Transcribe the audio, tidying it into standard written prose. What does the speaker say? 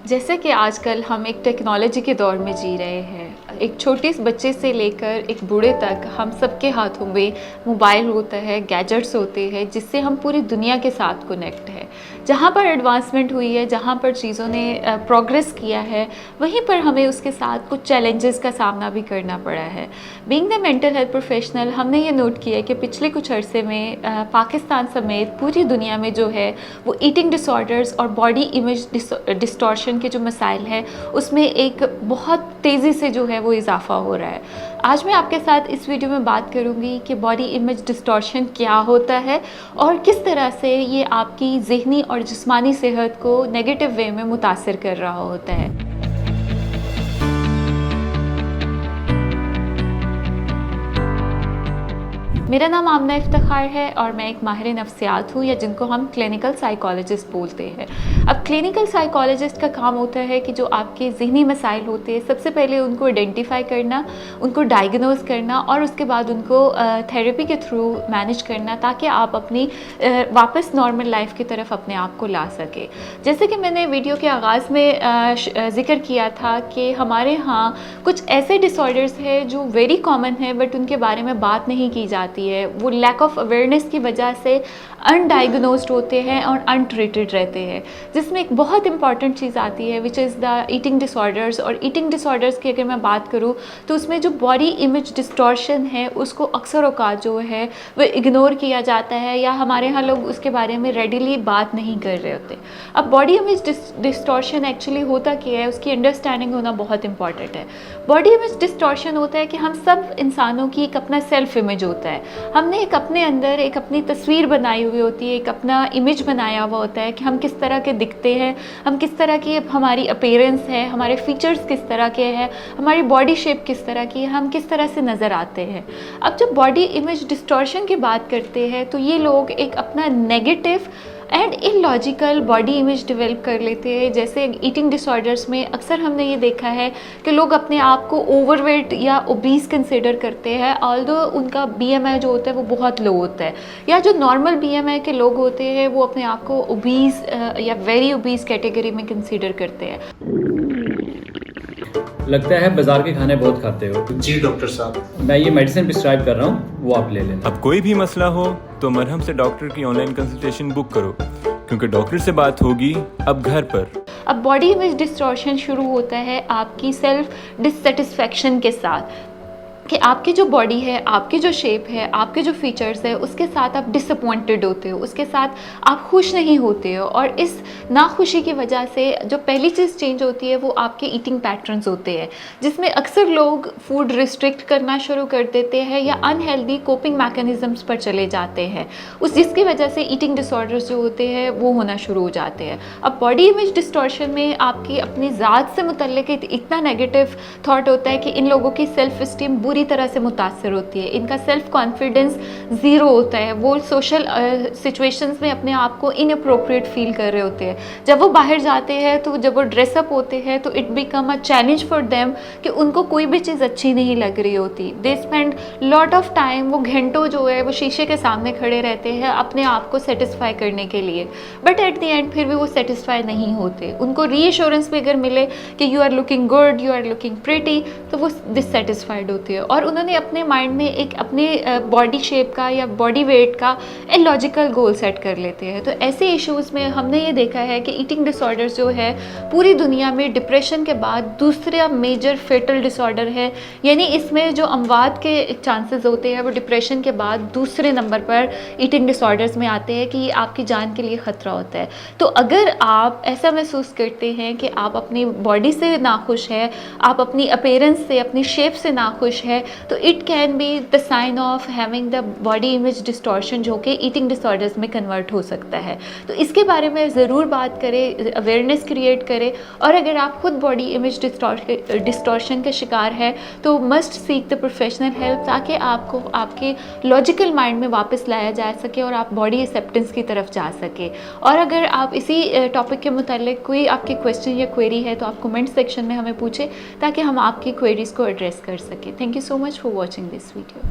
जैसे कि आजकल हम एक टेक्नोलॉजी के दौर में जी रहे हैं। एक छोटे से बच्चे से लेकर एक बूढ़े तक हम सबके हाथों में मोबाइल होता है, गैजेट्स होते हैं जिससे हम पूरी दुनिया के साथ कनेक्ट है। जहाँ पर एडवांसमेंट हुई है, जहाँ पर चीज़ों ने प्रोग्रेस किया है, वहीं पर हमें उसके साथ कुछ चैलेंजेस का सामना भी करना पड़ा है। Being the mental health professional, हमने ये नोट किया है कि पिछले कुछ अरसे में पाकिस्तान समेत पूरी दुनिया में जो है वो ईटिंग डिसऑर्डर्स और बॉडी इमेज डिस्टॉर्शन के जो मसाइल हैं उसमें एक बहुत तेज़ी से जो है वो इजाफा हो रहा है। आज मैं आपके साथ इस वीडियो में बात करूंगी कि बॉडी इमेज डिस्टॉर्शन क्या होता है और किस तरह से ये आपकी ज़हनी और जिस्मानी सेहत को नेगेटिव वे में मुतासिर कर रहा होता है। मेरा नाम आमना इफ्तिखार है और मैं एक माहिर नफ्सियात हूँ, या जिनको हम क्लिनिकल साइकोलॉजिस्ट बोलते हैं। अब क्लिनिकल साइकोलॉजिस्ट का काम होता है कि जो आपके ज़हनी मसाइल होते हैं, सबसे पहले उनको आइडेंटिफाई करना, उनको डायग्नोज करना और उसके बाद उनको थेरेपी के थ्रू मैनेज करना, ताकि आप अपनी वापस नॉर्मल लाइफ की तरफ अपने आप को ला सके। जैसे कि मैंने वीडियो के आगाज़ में ज़िक्र किया था कि हमारे यहाँ कुछ ऐसे डिसऑर्डर्स हैं जो वेरी कॉमन है बट उनके बारे में बात नहीं की जाती है। वो लैक ऑफ अवेयरनेस की वजह से अनडायग्नोज्ड होते हैं और अनट्रीटेड रहते हैं, जिसमें एक बहुत इंपॉर्टेंट चीज़ आती है which is the eating disorders. और ईटिंग डिसऑर्डर्स की अगर मैं बात करूँ तो उसमें जो बॉडी इमेज डिस्टॉर्शन है उसको अक्सर औकात जो है वो इग्नोर किया जाता है, या हमारे यहाँ लोग उसके बारे में रेडिली बात नहीं कर रहे होते। अब बॉडी इमेज डिस्टॉर्शन एक्चुअली होता क्या है, उसकी अंडरस्टैंडिंग होना बहुत इंपॉर्टेंट है। बॉडी इमेज डिस्टॉर्शन होता है कि हम सब इंसानों की एक अपना सेल्फ इमेज होता है। हमने एक अपने अंदर एक अपनी तस्वीर बनाई हुई होती है, एक अपना इमेज बनाया हुआ होता है कि हम किस तरह के दिखते हैं, हम किस तरह की हमारी अपीयरेंस है, हमारे फीचर्स किस तरह के हैं, हमारी बॉडी शेप किस तरह की है, हम किस तरह से नज़र आते हैं। अब जब बॉडी इमेज डिस्टॉर्शन की बात करते हैं तो ये लोग एक अपना negative and illogical body image develop कर लेते हैं। जैसे ईटिंग डिसऑर्डर्स में अक्सर हमने ये देखा है कि लोग अपने आप को ओवरवेट या ओबीस कंसिडर करते हैं, ऑल्दो उनका बीएमआई जो होता है वो बहुत लो होता है, या जो नॉर्मल बीएमआई के लोग होते हैं वो अपने आप को ओबीस या वेरी ओबीस कैटेगरी में कंसिडर करते हैं। लगता है बाजार के खाने बहुत खाते हो। जी डॉक्टर साहब, मैं ये मेडिसिन प्रिस्क्राइब कर रहा हूँ, वो आप ले लेना। अब कोई भी मसला हो तो मरहम से डॉक्टर की ऑनलाइन कंसल्टेशन बुक करो, क्योंकि डॉक्टर से बात होगी अब घर पर। अब बॉडी इमेज डिस्टॉर्शन शुरू होता है आपकी सेल्फ डिससेटिस्फैक्शन के साथ, कि आपकी जो बॉडी है, आपकी जो शेप है, आपके जो फीचर्स है, उसके साथ आप डिसअपॉइंटेड होते हो, उसके साथ आप खुश नहीं होते हो। और इस नाखुशी की वजह से जो पहली चीज़ चेंज होती है वो आपके ईटिंग पैटर्न्स होते हैं, जिसमें अक्सर लोग फूड रिस्ट्रिक्ट करना शुरू कर देते हैं या अनहेल्दी कोपिंग मैकेनिज़म्स पर चले जाते हैं, जिसकी वजह से ईटिंग डिसऑर्डर्स जो होते हैं वो होना शुरू हो जाते हैं। अब बॉडी इमेज डिस्टॉर्शन में आपकी अपनी ज़ात से मुतल्लिक इतना नेगेटिव थाट होता है कि इन लोगों की सेल्फ इस्टीम पूरी तरह से मुतासर होती है, इनका सेल्फ कॉन्फिडेंस ज़ीरो होता है, वो सोशल सिचुएशंस में अपने आप को इनअप्रोप्रिएट फील कर रहे होते हैं। जब वो बाहर जाते हैं तो जब वो ड्रेसअप होते हैं तो it become a challenge for them कि उनको कोई भी चीज़ अच्छी नहीं लग रही होती। They spend lot of time, वो घंटों जो है वो शीशे के सामने खड़े रहते हैं अपने आप को सेटिस्फाई करने के लिए, बट एट द एंड फिर भी वो सेटिस्फाई नहीं होते। उनको रीअश्योरेंस भी अगर मिले कि you are looking good, you are looking pretty, तो वो डिससेटिस्फाइड होती है और उन्होंने अपने माइंड में एक अपने बॉडी शेप का या बॉडी वेट का इलॉजिकल गोल सेट कर लेते हैं। तो ऐसे इश्यूज़ में हमने ये देखा है कि ईटिंग डिसऑर्डर्स जो है पूरी दुनिया में डिप्रेशन के बाद दूसरा मेजर फेटल डिसऑर्डर है, यानी इसमें जो अमवात के चांसेस होते हैं वो डिप्रेशन के बाद दूसरे नंबर पर ईटिंग डिसऑर्डर्स में आते हैं कि ये आपकी जान के लिए ख़तरा होता है। तो अगर आप ऐसा महसूस करते हैं कि आप अपनी बॉडी से नाखुश है, आप अपनी अपीयरेंस से, अपनी शेप से नाखुश है, तो it can be the sign of having the body image distortion, जो कि ईटिंग डिसऑर्डर्स में कन्वर्ट हो सकता है। तो इसके बारे में ज़रूर बात करें, अवेयरनेस क्रिएट करें, और अगर आप खुद बॉडी इमेज डिस्टॉर्शन का शिकार है तो must seek the professional help, ताकि आपको आपके लॉजिकल माइंड में वापस लाया जा सके और आप बॉडी एक्सेप्टेंस की तरफ जा सके। और अगर आप इसी टॉपिक के मुतालिक कोई आपके क्वेश्चन या क्वेरी है तो आप कमेंट सेक्शन में हमें पूछें, ताकि हम आपकी क्वेरीज़ को एड्रेस कर सकें। Thank you so much for watching this video.